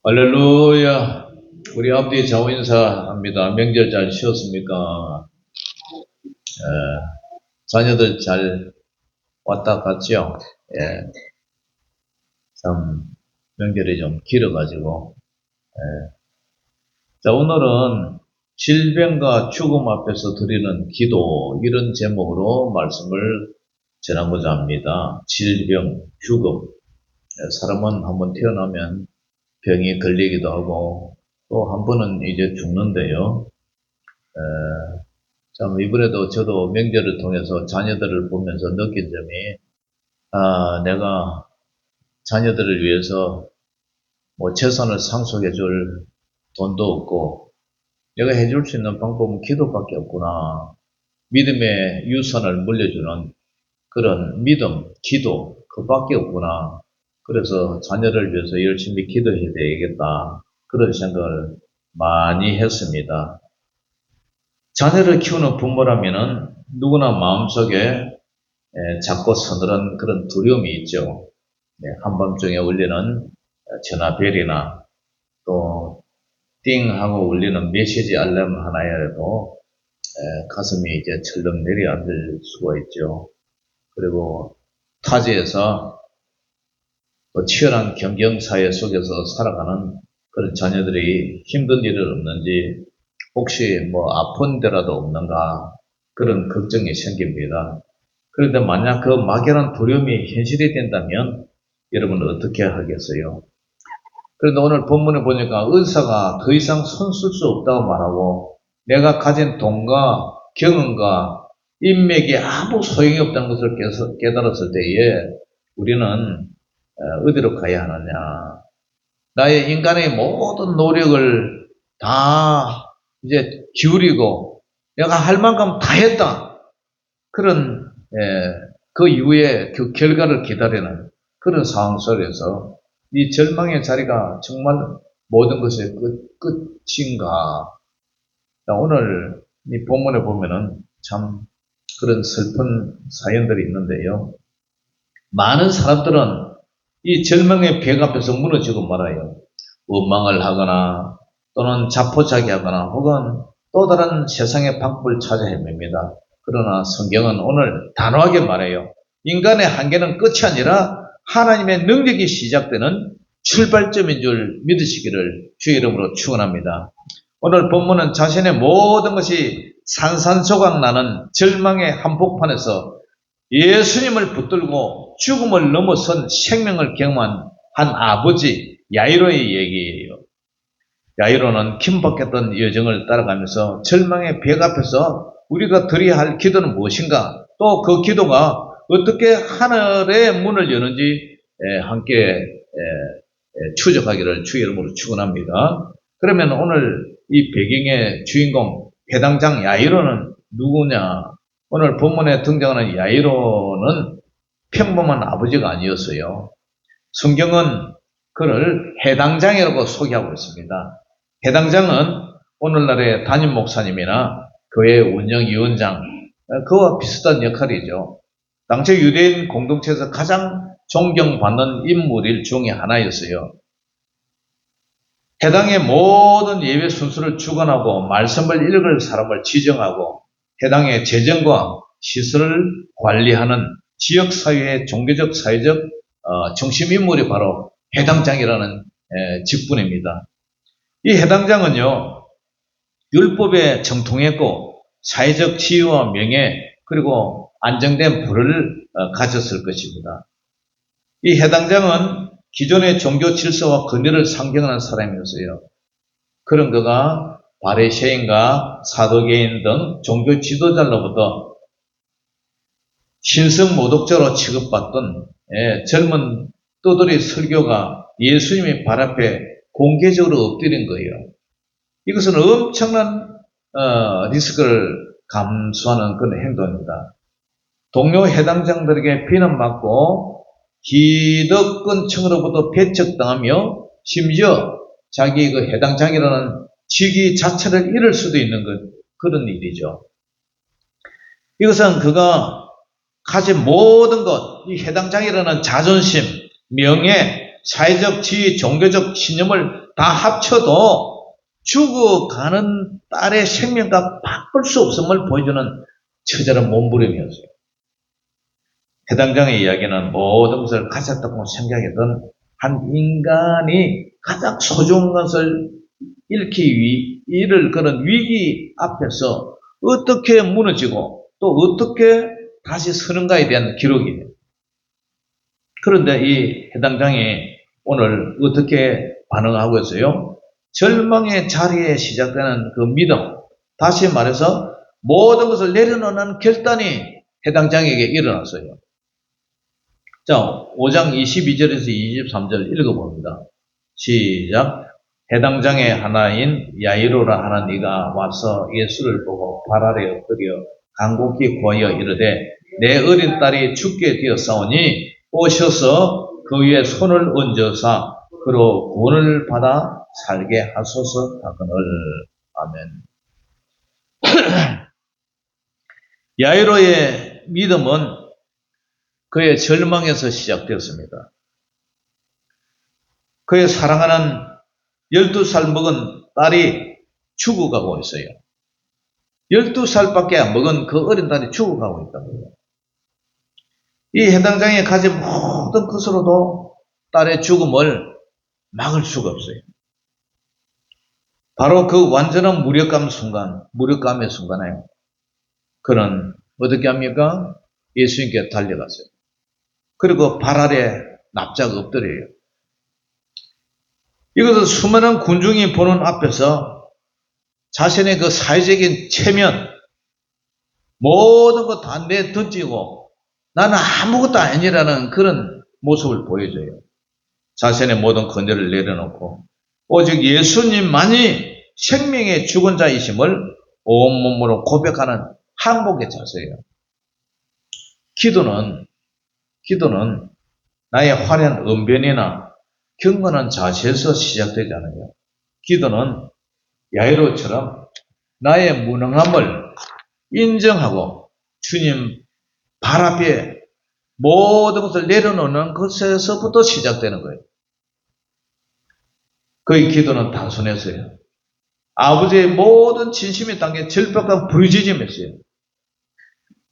할렐루야. 우리 앞뒤 좌우 인사합니다. 명절 잘 쉬었습니까? 자녀들 잘 왔다 갔죠? 예. 참, 명절이 좀 길어가지고. 예. 자, 오늘은 질병과 죽음 앞에서 드리는 기도, 이런 제목으로 말씀을 전하고자 합니다. 질병, 죽음. 사람은 한번 태어나면 병이 걸리기도 하고, 또 한 번은 이제 죽는데요. 참, 이번에도 저도 명절을 통해서 자녀들을 보면서 느낀 점이, 내가 자녀들을 위해서 뭐 재산을 상속해 줄 돈도 없고, 내가 해줄 수 있는 방법은 기도밖에 없구나. 믿음의 유산을 물려주는 그런 믿음, 기도, 그밖에 없구나. 그래서 자녀를 위해서 열심히 기도해야 되겠다. 그런 생각을 많이 했습니다. 자녀를 키우는 부모라면은 누구나 마음속에 작고 서늘한 그런 두려움이 있죠. 한밤중에 울리는 전화벨이나 또 띵 하고 울리는 메시지 알람 하나에도 가슴이 이제 철렁 내려앉을 수가 있죠. 그리고 타지에서 치열한 경쟁사회 속에서 살아가는 그런 자녀들이 힘든 일은 없는지, 혹시 뭐 아픈 데라도 없는가, 그런 걱정이 생깁니다. 그런데 만약 그 막연한 두려움이 현실이 된다면 여러분은 어떻게 하겠어요? 그런데 오늘 본문에 보니까 의사가 더 이상 손 쓸 수 없다고 말하고, 내가 가진 돈과 경험과 인맥이 아무 소용이 없다는 것을 깨달았을 때에 우리는 어디로 가야 하느냐. 나의 인간의 모든 노력을 다 이제 기울이고 내가 할 만큼 다 했다. 그런 그 이후에 그 결과를 기다리는 그런 상황 속에서 이 절망의 자리가 정말 모든 것의 끝인가. 오늘 이 본문에 보면은 참 그런 슬픈 사연들이 있는데요. 많은 사람들은 이 절망의 벽 앞에서 무너지고 말아요. 원망을 하거나 또는 자포자기하거나 혹은 또 다른 세상의 방법을 찾아 헤맵니다. 그러나 성경은 오늘 단호하게 말해요. 인간의 한계는 끝이 아니라 하나님의 능력이 시작되는 출발점인 줄 믿으시기를 주의 이름으로 축원합니다. 오늘 본문은 자신의 모든 것이 산산조각 나는 절망의 한복판에서 예수님을 붙들고 죽음을 넘어선 생명을 경험한 한 아버지 야이로의 얘기예요. 야이로는 긴박했던 여정을 따라가면서 절망의 벽 앞에서 우리가 드려야 할 기도는 무엇인가, 또 그 기도가 어떻게 하늘의 문을 여는지 함께 추적하기를 주의 이름으로 축원합니다. 그러면 오늘 이 배경의 주인공 해당장 야이로는 누구냐? 오늘 본문에 등장하는 야이로는 평범한 아버지가 아니었어요. 성경은 그를 해당장이라고 소개하고 있습니다. 해당장은 오늘날의 담임 목사님이나 교회 운영위원장, 그와 비슷한 역할이죠. 당시 유대인 공동체에서 가장 존경받는 인물 중에 하나였어요. 해당의 모든 예배 순서를 주관하고 말씀을 읽을 사람을 지정하고 해당의 재정과 시설을 관리하는 지역사회의 종교적 사회적 중심인물이 바로 해당장이라는 직분입니다. 이 해당장은요, 율법에 정통했고 사회적 지위와 명예 그리고 안정된 부를 가졌을 것입니다. 이 해당장은 기존의 종교 질서와 권위를 상정하는 사람이었어요. 그런 그가 바리새인과 사도계인 등 종교 지도자로부터 신성 모독자로 취급받던 젊은 떠돌이 설교가 예수님의 발 앞에 공개적으로 엎드린 거예요. 이것은 엄청난 리스크를 감수하는 그런 행동입니다. 동료 해당장들에게 비난받고 기득권층으로부터 배척당하며 심지어 자기 그 해당장이라는 직위 자체를 잃을 수도 있는 그런 일이죠. 이것은 그가 가진 모든 것, 이 해당장이라는 자존심, 명예, 사회적 지위, 종교적 신념을 다 합쳐도 죽어가는 딸의 생명과 바꿀 수 없음을 보여주는 처절한 몸부림이었어요. 해당 장의 이야기는 모든 것을 가졌다고 생각했던 한 인간이 가장 소중한 것을 잃을 그런 위기 앞에서 어떻게 무너지고 또 어떻게 다시 서는가에 대한 기록이에요. 그런데 이 해당 장이 오늘 어떻게 반응하고 있어요? 절망의 자리에 시작되는 그 믿음, 다시 말해서 모든 것을 내려놓는 결단이 해당 장에게 일어났어요. 자, 5장 22절에서 23절 읽어봅니다. 시작. 해당 장의 하나인 야이로라 하는 이가 와서 예수를 보고 발 아래 엎드려 간곡히 구하여 이르되 내 어린 딸이 죽게 되었사오니 오셔서 그 위에 손을 얹어사 그로 구원을 받아 살게 하소서 하거늘. 아멘. 야이로의 믿음은 그의 절망에서 시작되었습니다. 그의 사랑하는 12살 먹은 딸이 죽어가고 있어요. 12살밖에 안 먹은 그 어린 딸이 죽어가고 있다는 거예요. 이 해당 장에 가진 모든 것으로도 딸의 죽음을 막을 수가 없어요. 바로 그 완전한 무력감의 순간에 그는 어떻게 합니까? 예수님께 달려갔어요. 그리고 발 아래 납작 엎드려요. 이것은 수많은 군중이 보는 앞에서 자신의 그 사회적인 체면, 모든 것 다 내던지고 나는 아무것도 아니라는 그런 모습을 보여줘요. 자신의 모든 권위를 내려놓고 오직 예수님만이 생명의 주권자이심을 온몸으로 고백하는 항복의 자세예요. 기도는 나의 화려한 언변이나 경건한 자세에서 시작되지 않아요. 기도는 야이로처럼 나의 무능함을 인정하고 주님 발 앞에 모든 것을 내려놓는 것에서부터 시작되는 거예요. 그의 기도는 단순했어요. 아버지의 모든 진심이 담긴 절박한 부르짖음이었어요.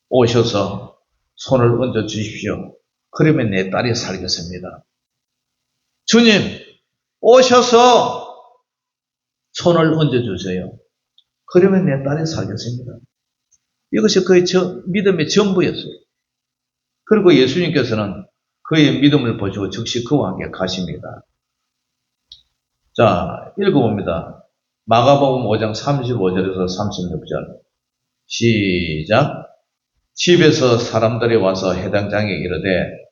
오셔서 손을 얹어 주십시오. 그러면 내 딸이 살겠습니다. 주님, 오셔서 손을 얹어 주세요. 그러면 내 딸이 살겠습니다. 이것이 그의 믿음의 전부였어요. 그리고 예수님께서는 그의 믿음을 보시고 즉시 그와 함께 가십니다. 자, 읽어봅니다. 마가복음 5장 35절에서 36절. 시작. 집에서 사람들이 와서 해당 장에 이르되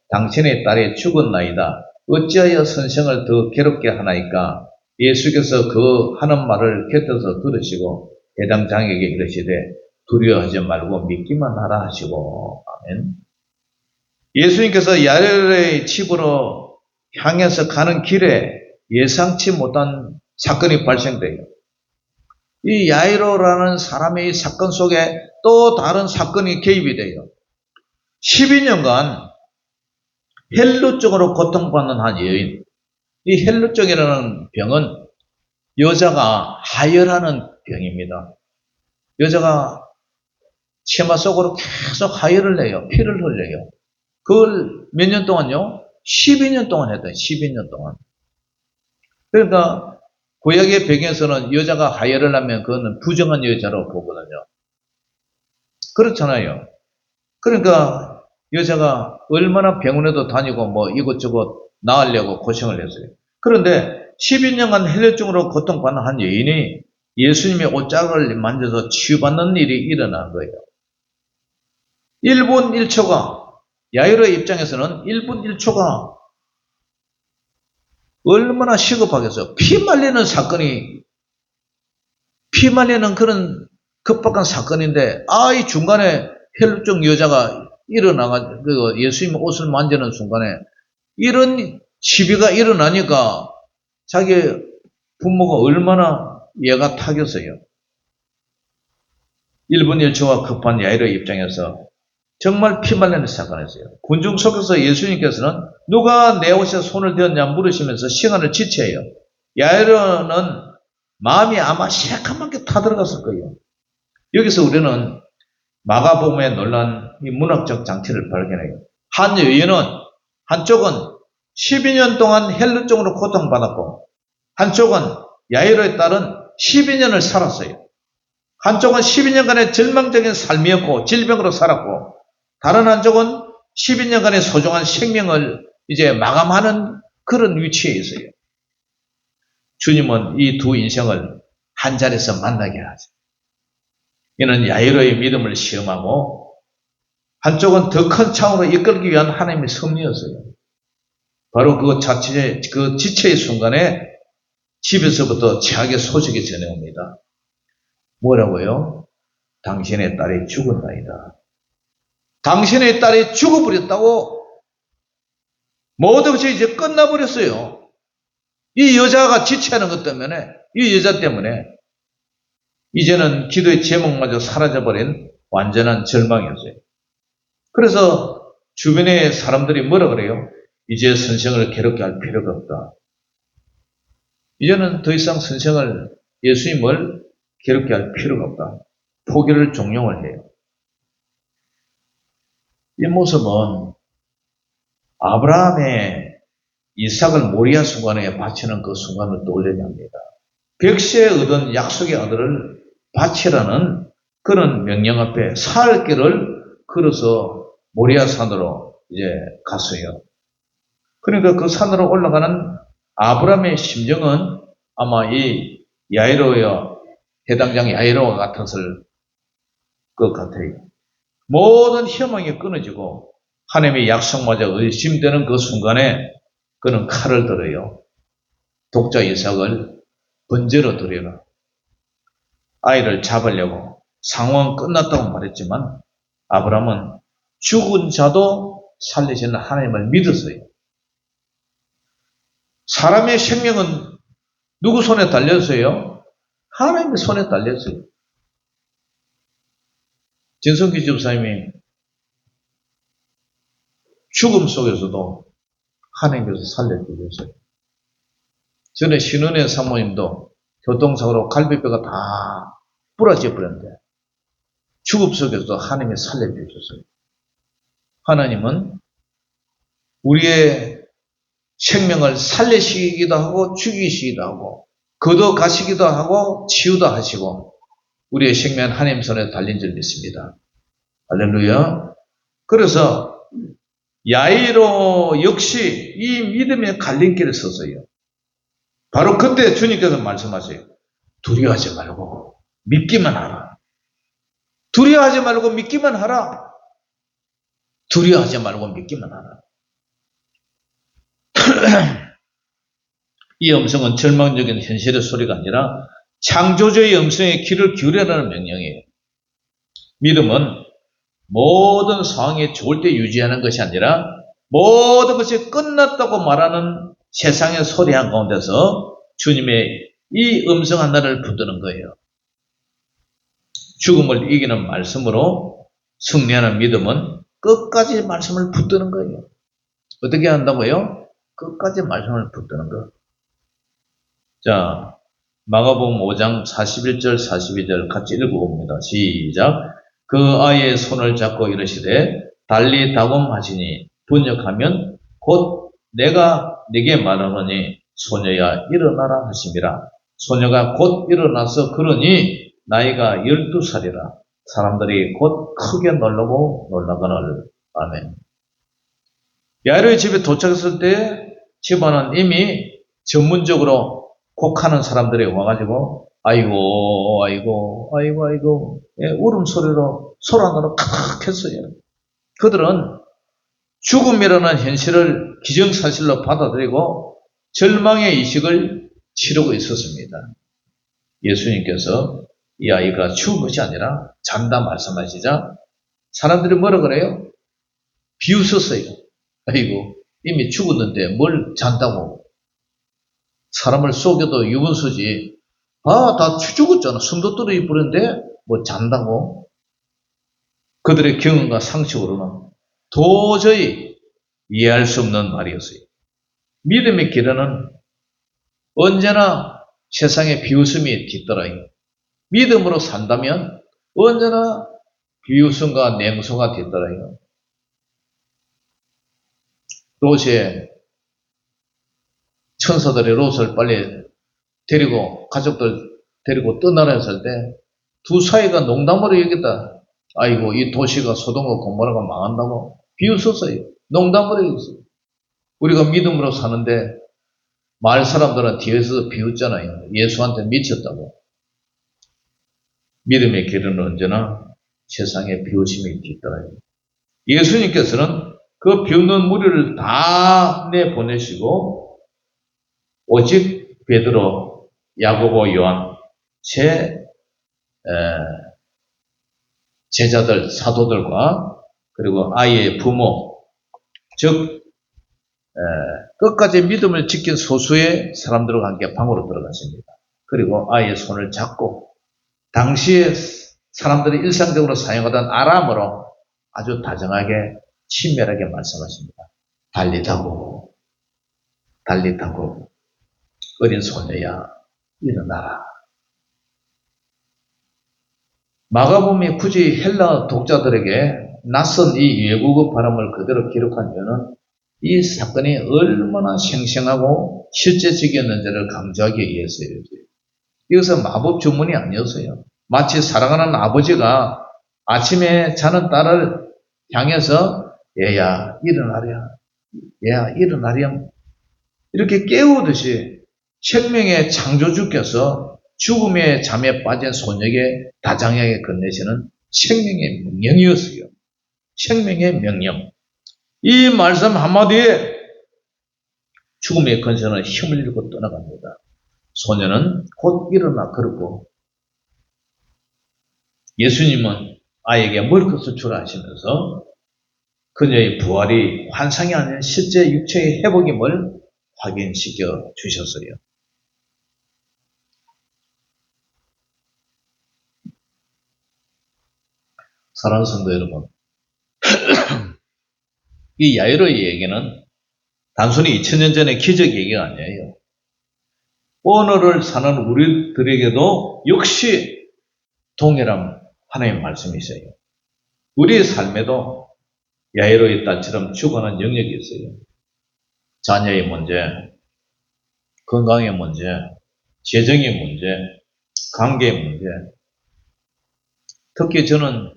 당신의 딸이 죽었나이다. 어찌하여 선생을 더 괴롭게 하나이까? 예수께서 그 하는 말을 곁에서 들으시고 해당 장에게 이르시되 두려워하지 말고 믿기만 하라 하시고. 아멘. 예수님께서 야이로의 집으로 향해서 가는 길에 예상치 못한 사건이 발생돼요. 이 야이로라는 사람의 사건 속에 또 다른 사건이 개입이 돼요. 12년간 헬루증으로 고통받는 한 여인. 이 헬루증이라는 병은 여자가 하혈하는 병입니다. 여자가 치마 속으로 계속 하혈을 내요. 피를 흘려요. 그걸 몇 년 동안요? 12년 동안 했어요. 12년 동안. 그러니까 구약의 배경에서는 여자가 하혈을 하면 그거는 부정한 여자로 보거든요. 그렇잖아요. 그러니까 여자가 얼마나 병원에도 다니고 뭐 이것저것 나으려고 고생을 했어요. 그런데 12년간 헬루증으로 고통받는 한 여인이 예수님의 옷자락을 만져서 치유받는 일이 일어난 거예요. 1분 1초가 야이로의 입장에서는 1분 1초가 얼마나 시급하겠어요. 피 말리는 그런 급박한 사건인데 이 중간에 헬루증 여자가 일어나가지고 예수님 옷을 만지는 순간에 이런 시비가 일어나니까 자기 부모가 얼마나 얘가 타겠어요. 1분 1초가 급한 야이로의 입장에서 정말 피 말리는 사건이었어요. 군중 속에서 예수님께서는 누가 내 옷에 손을 대었냐 물으시면서 시간을 지체해요. 야이로는 마음이 아마 새카맣게 타들어갔을 거예요. 여기서 우리는 마가복음에 놀란 이 문학적 장치를 발견해요. 한 여인은 한쪽은 12년 동안 헬루증으로 고통받았고 한쪽은 야이로에 따른 12년을 살았어요. 한쪽은 12년간의 절망적인 삶이었고 질병으로 살았고 다른 한쪽은 12년간의 소중한 생명을 이제 마감하는 그런 위치에 있어요. 주님은 이 두 인생을 한 자리에서 만나게 하죠. 이는 야이로의 믿음을 시험하고 한쪽은 더 큰 차원으로 이끌기 위한 하나님의 섭리였어요. 바로 그 지체의 순간에 집에서부터 최악의 소식이 전해옵니다. 뭐라고요? 당신의 딸이 죽었나이다. 당신의 딸이 죽어버렸다고. 모든 것이 이제 끝나버렸어요. 이 여자가 지체하는 것 때문에, 이 여자 때문에 이제는 기도의 제목마저 사라져버린 완전한 절망이었어요. 그래서 주변의 사람들이 뭐라 그래요? 이제 선생을 괴롭게 할 필요가 없다. 이제는 더 이상 선생을, 예수님을 괴롭게 할 필요가 없다. 포기를 종용을 해요. 이 모습은 아브라함의 이삭을 모리아 순간에 바치는 그 순간을 떠올리게 합니다. 백세에 얻은 약속의 아들을 바치라는 그런 명령 앞에 살 길을 걸어서 모리아 산으로 이제 갔어요. 그러니까 그 산으로 올라가는 아브라함의 심정은 아마 이 야이로와 해당장 야이로와 같았을 것 같아요. 모든 희망이 끊어지고 하나님의 약속마저 의심되는 그 순간에 그는 칼을 들어요. 독자 이삭을 번제로 드려라. 아이를 잡으려고 상황은 끝났다고 말했지만 아브라함은 죽은 자도 살리시는 하나님을 믿었어요. 사람의 생명은 누구 손에 달렸어요? 하나님의 손에 달렸어요. 진성기 집사님이 죽음 속에서도 하나님께서 살려주셨어요. 전에 신은혜 사모님도 교통사고로 갈비뼈가 다 부러져 버렸는데 죽음 속에서도 하나님이 살려주셨어요. 하나님은 우리의 생명을 살리시기도 하고 죽이시기도 하고 걷어가시기도 하고 치유도 하시고 우리의 생명은 하나님 손에 달린 줄 믿습니다. 할렐루야. 그래서 야이로 역시 이 믿음의 갈림길에 섰어요. 바로 그때 주님께서 말씀하세요. 두려워하지 말고 믿기만 하라. 두려워하지 말고 믿기만 하라. 두려워하지 말고 믿기만 하라. 이 음성은 절망적인 현실의 소리가 아니라 창조주의 음성에 귀를 기울여라는 명령이에요. 믿음은 모든 상황이 좋을 때 유지하는 것이 아니라 모든 것이 끝났다고 말하는 세상의 소리 한가운데서 주님의 이 음성 하나를 붙드는 거예요. 죽음을 이기는 말씀으로 승리하는 믿음은 끝까지 말씀을 붙드는 거예요. 어떻게 한다고요? 끝까지 말씀을 붙드는 거. 자, 마가복음 5장 41절 42절 같이 읽어봅니다. 시작. 그 아이의 손을 잡고 이르시되 달리 다곰하시니 번역하면 곧 내가 네게 말하노니 소녀야 일어나라 하심이라. 소녀가 곧 일어나서 걸으니 나이가 12살이라. 사람들이 곧 크게 놀라고 놀라거늘. 아멘. 야이로의 집에 도착했을 때 집안은 이미 전문적으로 곡하는 사람들이 와가지고 아이고 아이고 아이고 아이고 울음소리로 소란으로 칵 했어요. 그들은 죽음이라는 현실을 기정사실로 받아들이고 절망의 이식을 치르고 있었습니다. 예수님께서 이 아이가 죽은 것이 아니라 잔다 말씀하시자 사람들이 뭐라 그래요? 비웃었어요. 아이고 이미 죽었는데 뭘 잔다고. 사람을 속여도 유분수지. 다 죽었잖아. 숨도 떨어져 버렸는데 뭐 잔다고. 그들의 경험과 상식으로는 도저히 이해할 수 없는 말이었어요. 믿음의 길에는 언제나 세상의 비웃음이 뒤따라요. 믿음으로 산다면 언제나 비웃음과 냉소가 뒤따라요. 롯의 천사들의 롯을 빨리 데리고 가족들 데리고 떠나려 했을 때 두 사이가 농담으로 여겼다. 아이고 이 도시가 소돔과 고모라가 망한다고 비웃었어요. 농담으로 여겼어요. 우리가 믿음으로 사는데 마을 사람들은 뒤에서 비웃잖아요. 예수한테 미쳤다고. 믿음의 길은 언제나 세상에 비웃음이 뒤따라요. 예수님께서는 그 비웃는 무리를 다 내보내시고 오직 베드로, 야고보, 요한 제자들, 사도들과 그리고 아이의 부모, 즉 끝까지 믿음을 지킨 소수의 사람들과 함께 방으로 들어갔습니다. 그리고 아이의 손을 잡고 당시에 사람들이 일상적으로 사용하던 아람어로 아주 다정하게 친밀하게 말씀하십니다. 달리타고 어린 소녀야 일어나라. 마가복음이 굳이 헬라 독자들에게 낯선 이 외국어 발음을 그대로 기록한 이유는 이 사건이 얼마나 생생하고 실제적이었는지를 강조하기 위해서예요. 이것은 마법 주문이 아니었어요. 마치 사랑하는 아버지가 아침에 자는 딸을 향해서 얘야 일어나랴, 얘야 일어나렴 이렇게 깨우듯이 생명의 창조주께서 죽음의 잠에 빠진 소녀에게 다정하게 건네시는 생명의 명령이었어요. 생명의 명령. 이 말씀 한마디에 죽음의 근세는 힘을 잃고 떠나갑니다. 소녀는 곧 일어나 걸었고 예수님은 아이에게 머리끝을 주라 하시면서 그녀의 부활이 환상이 아닌 실제 육체의 회복임을 확인시켜 주셨어요. 사랑하는 성도 여러분, 이 야이로의 얘기는 단순히 2000년 전의 기적 얘기가 아니에요. 오늘을 사는 우리들에게도 역시 동일한 하나님의 말씀이 있어요. 우리의 삶에도 야이로의 딸처럼 죽어가는 영역이 있어요. 자녀의 문제, 건강의 문제, 재정의 문제, 관계의 문제. 특히 저는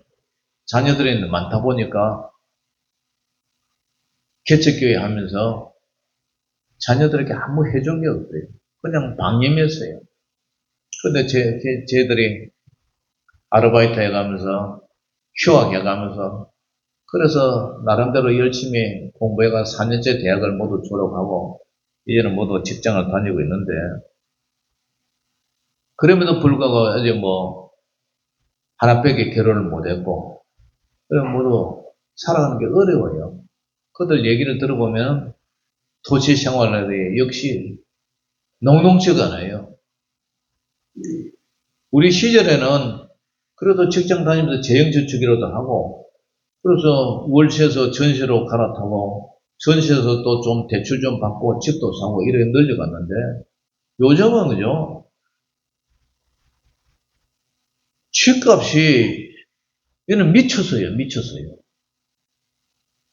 자녀들이 많다 보니까 개척교회 하면서 자녀들에게 아무 해준 게 없어요. 그냥 방임했어요. 근데 쟤들이 아르바이트 해가면서 휴학해가면서 그래서 나름대로 열심히 공부해가 4년째 대학을 모두 졸업하고 이제는 모두 직장을 다니고 있는데 그럼에도 불구하고 아직 하나밖에 결혼을 못했고 그럼 모두 살아가는 게 어려워요. 그들 얘기를 들어보면 도시 생활이 역시 녹록지가 않아요. 우리 시절에는 그래도 직장 다니면서 재형저축이라도 하고 그래서 월세에서 전세로 갈아타고 전세에서 또 좀 대출 좀 받고 집도 사고 이렇게 늘려갔는데 요즘은 그죠? 집값이 얘는 미쳤어요.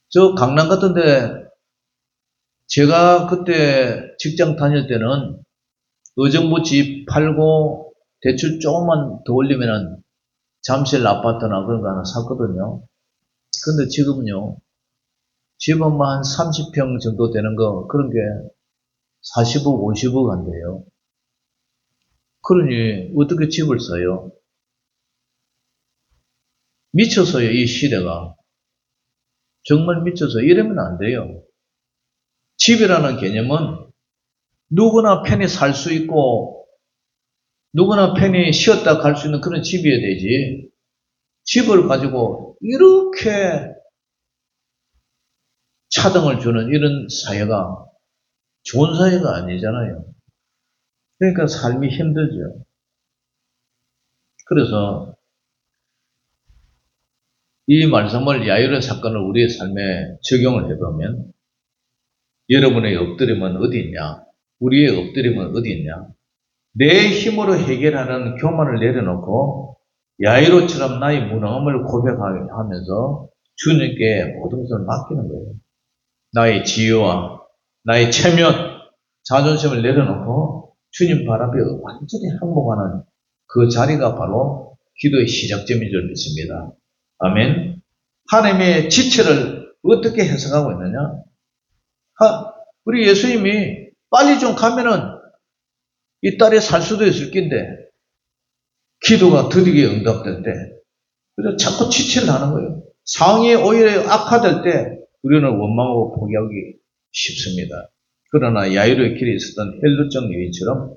저 강남 같은데 제가 그때 직장 다닐 때는 의정부 집 팔고 대출 조금만 더 올리면은 잠실 아파트나 그런 거 하나 샀거든요. 근데 지금은요, 집은 한 30평 정도 되는 거, 그런 게 40억, 50억 한대요. 그러니 어떻게 집을 사요? 미쳤어요, 이 시대가. 정말 미쳐서 이러면 안 돼요. 집이라는 개념은 누구나 편히 살 수 있고 누구나 편히 쉬었다 갈 수 있는 그런 집이어야 되지. 집을 가지고 이렇게 차등을 주는 이런 사회가 좋은 사회가 아니잖아요. 그러니까 삶이 힘들죠. 그래서 이 말씀을 야이로 사건을 우리의 삶에 적용을 해보면 여러분의 엎드림은 어디 있냐? 우리의 엎드림은 어디 있냐? 내 힘으로 해결하는 교만을 내려놓고 야이로처럼 나의 무능함을 고백하면서 주님께 모든 것을 맡기는 거예요. 나의 지혜와 나의 체면, 자존심을 내려놓고 주님 발 앞에 완전히 항복하는 그 자리가 바로 기도의 시작점인 줄 믿습니다. 아멘. 하나님의 지체를 어떻게 해석하고 있느냐? 우리 예수님이 빨리 좀 가면은 이 딸이 살 수도 있을 낀데 기도가 드디어 응답될 때 그래서 자꾸 지체를 하는 거예요. 상황이 오히려 악화될 때 우리는 원망하고 포기하기 쉽습니다. 그러나 야이로의 길에 있었던 헬루정 여인처럼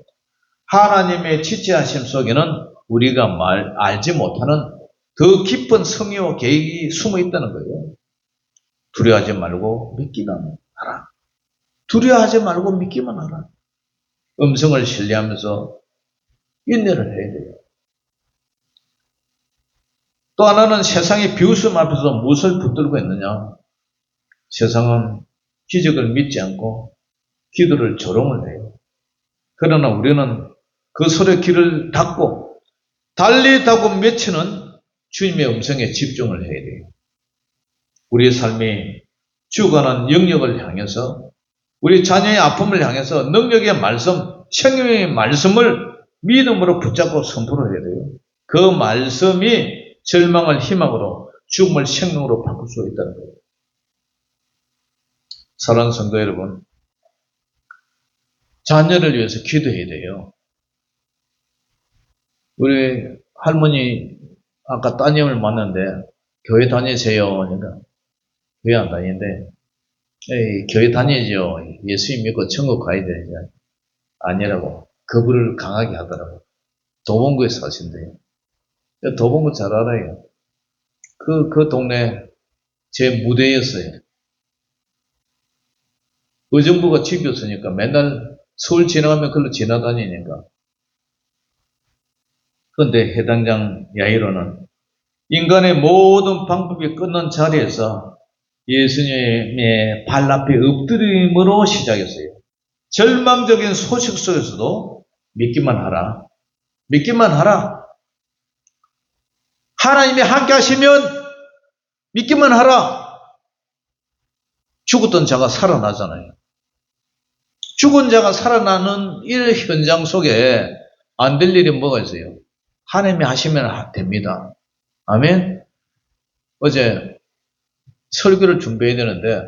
하나님의 지체하심 속에는 우리가 알지 못하는 더 깊은 성의와 계획이 숨어 있다는 거예요. 두려워하지 말고 믿기만 하라. 두려워하지 말고 믿기만 하라. 음성을 신뢰하면서 인내를 해야 돼요. 또 하나는 세상의 비웃음 앞에서 무엇을 붙들고 있느냐? 세상은 기적을 믿지 않고 기도를 조롱을 해요. 그러나 우리는 그 소리의 귀를 닫고 달리다고 외치는 주님의 음성에 집중을 해야 돼요. 우리의 삶이 죽어가는 영역을 향해서 우리 자녀의 아픔을 향해서 능력의 말씀, 생명의 말씀을 믿음으로 붙잡고 선포를 해야 돼요. 그 말씀이 절망을 희망으로 죽음을 생명으로 바꿀 수 있다는 거예요. 사랑하는 성도 여러분, 자녀를 위해서 기도해야 돼요. 우리 할머니 아까 따님을 만났는데 교회 다니세요? 그러니까 교회 안 다니는데 에이, 교회 다니죠. 예수님 믿고 천국 가야 되지. 아니라고 거부를 강하게 하더라고. 도봉구에 사신대요. 도봉구 잘 알아요. 그 동네 제 무대였어요. 의정부가 집이었으니까 맨날 서울 지나가면 그걸로 지나다니니까. 그런데 해당장 야이로는 인간의 모든 방법이 끝난 자리에서 예수님의 발 앞에 엎드림으로 시작했어요. 절망적인 소식 속에서도 믿기만 하라. 믿기만 하라. 하나님이 함께 하시면 믿기만 하라. 죽었던 자가 살아나잖아요. 죽은 자가 살아나는 이 현장 속에 안 될 일이 뭐가 있어요? 하나님이 하시면 됩니다. 아멘? 어제 설교를 준비해야 되는데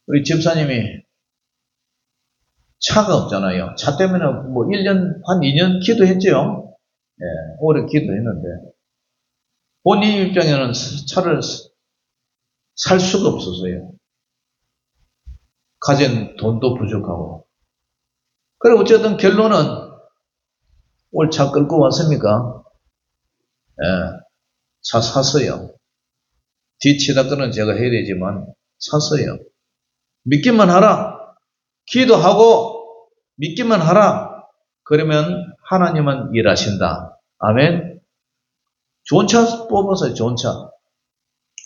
우리 집사님이 차가 없잖아요. 차 때문에 뭐 1년, 한 2년 기도했죠. 예, 오래 기도했는데 본인 입장에는 차를 살 수가 없었어요. 가진 돈도 부족하고. 그래 어쨌든 결론은 올 차 끌고 왔습니까? 예, 차 샀어요. 뒤치다 거는 제가 해야 되지만 샀어요. 믿기만 하라. 기도하고 믿기만 하라. 그러면 하나님은 일하신다. 아멘. 좋은 차 뽑았어요. 좋은 차.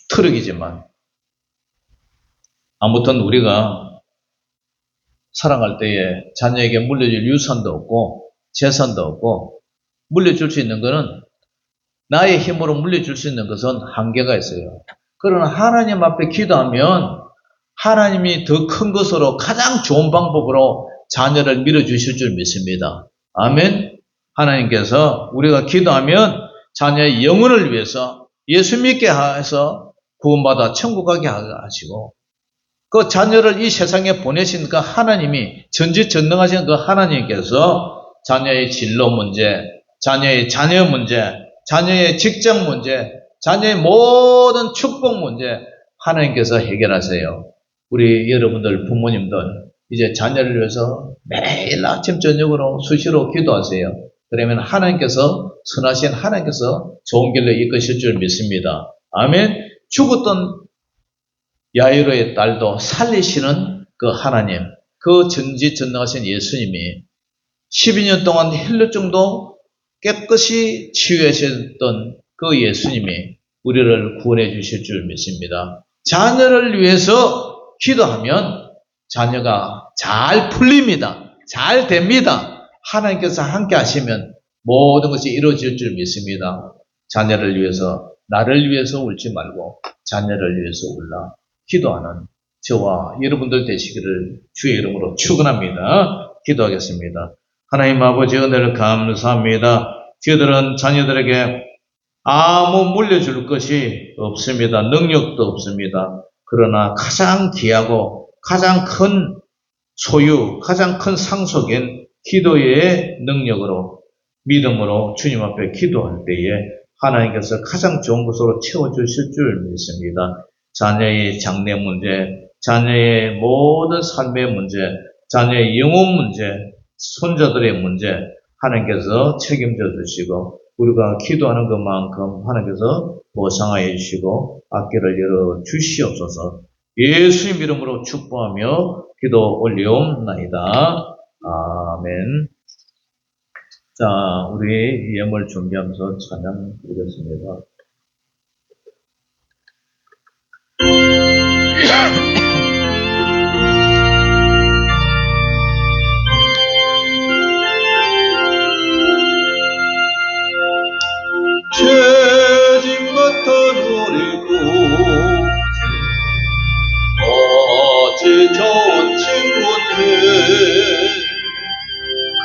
트럭이지만. 아무튼 우리가 살아갈 때에 자녀에게 물려줄 유산도 없고 재산도 없고 물려줄 수 있는 것은 나의 힘으로 물려줄 수 있는 것은 한계가 있어요. 그러나 하나님 앞에 기도하면 하나님이 더 큰 것으로 가장 좋은 방법으로 자녀를 밀어주실 줄 믿습니다. 아멘. 하나님께서 우리가 기도하면 자녀의 영혼을 위해서 예수 믿게 해서 구원받아 천국 가게 하시고 그 자녀를 이 세상에 보내신 그 하나님이 전지전능하신 그 하나님께서 자녀의 진로 문제, 자녀의 자녀 문제, 자녀의 직장 문제, 자녀의 모든 축복 문제 하나님께서 해결하세요. 우리 여러분들 부모님들 이제 자녀를 위해서 매일 아침 저녁으로 수시로 기도하세요. 그러면 하나님께서 선하신 하나님께서 좋은 길로 이끄실 줄 믿습니다. 아멘. 죽었던 야이로의 딸도 살리시는 그 하나님, 그 전지전능하신 예수님이 12년 동안 헬루증도 깨끗이 치유하셨던 그 예수님이 우리를 구원해 주실 줄 믿습니다. 자녀를 위해서 기도하면 자녀가 잘 풀립니다. 잘 됩니다. 하나님께서 함께 하시면 모든 것이 이루어질 줄 믿습니다. 자녀를 위해서, 나를 위해서 울지 말고 자녀를 위해서 울라 기도하는 저와 여러분들 되시기를 주의 이름으로 축원합니다. 기도하겠습니다. 하나님 아버지 은혜를 감사합니다. 저희들은 자녀들에게 아무 물려줄 것이 없습니다. 능력도 없습니다. 그러나 가장 귀하고 가장 큰 소유, 가장 큰 상속인 기도의 능력으로 믿음으로 주님 앞에 기도할 때에 하나님께서 가장 좋은 것으로 채워주실 줄 믿습니다. 자녀의 장래 문제, 자녀의 모든 삶의 문제, 자녀의 영혼 문제, 손자들의 문제 하나님께서 책임져 주시고 우리가 기도하는 것만큼 하나님께서 보상하여 주시고 앞길을 열어 주시옵소서. 예수님 이름으로 축복하며 기도 올리옵나이다. 아멘. 자, 우리 예물 준비하면서 찬양 드리겠습니다. 죄짐 같은 우리 구주 어찌 좋은 친구들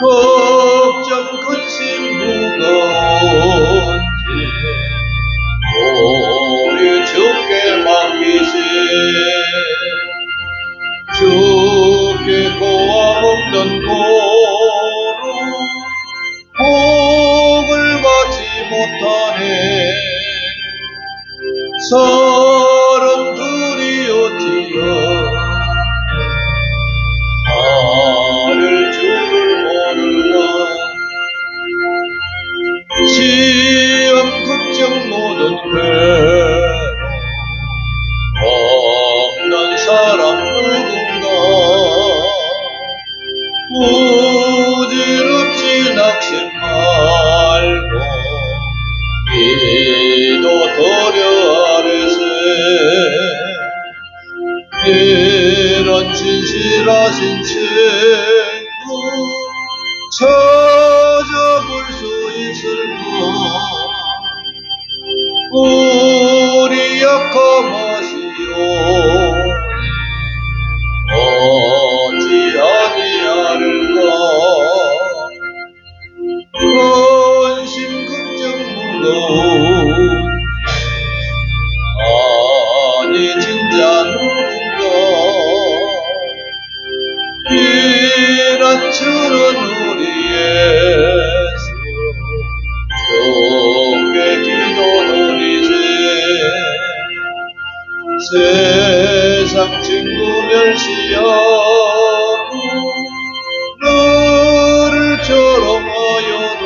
걱정 근심 무거운지 우리 주께 맡기세 주께 고와 없던 고로 복을 받지 못하네 사람 둘이었지요 나를 주를 모르라 시험 걱정 모든 괴로움 없는 사람 누군가 부질없이 낙심 말고 기도드려 아래세 이런 진실하신 친구 찾아볼 수 있을까 우리 약함하시오 어찌 아니하를까 근심 걱정 무거운 아니 진짜 누군가 이런 주는 우리 예수 주께 기도드리세 세상 친구 멸시하고 너를 조롱하여도